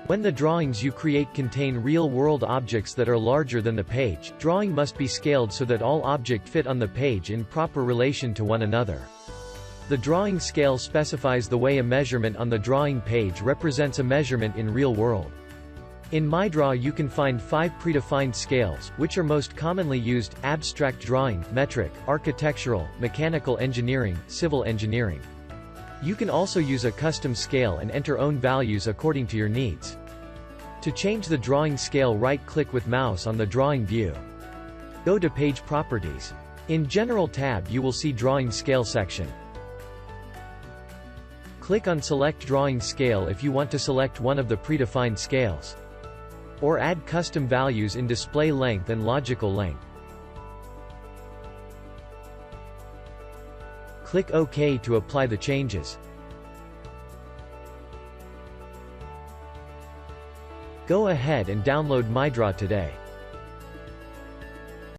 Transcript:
When the drawings you create contain real-world objects that are larger than the page, drawing must be scaled so that all objects fit on the page in proper relation to one another. The drawing scale specifies the way a measurement on the drawing page represents a measurement in real world. In MyDraw you can find 5 predefined scales, which are most commonly used: abstract drawing, metric, architectural, mechanical engineering, civil engineering. You can also use a custom scale and enter own values according to your needs. To change the drawing scale, right-click with mouse on the drawing view. Go to Page Properties. In General tab you will see Drawing Scale section. Click on Select Drawing Scale if you want to select one of the predefined scales. Or add custom values in display length and logical length. Click OK to apply the changes. Go ahead and download MyDraw today.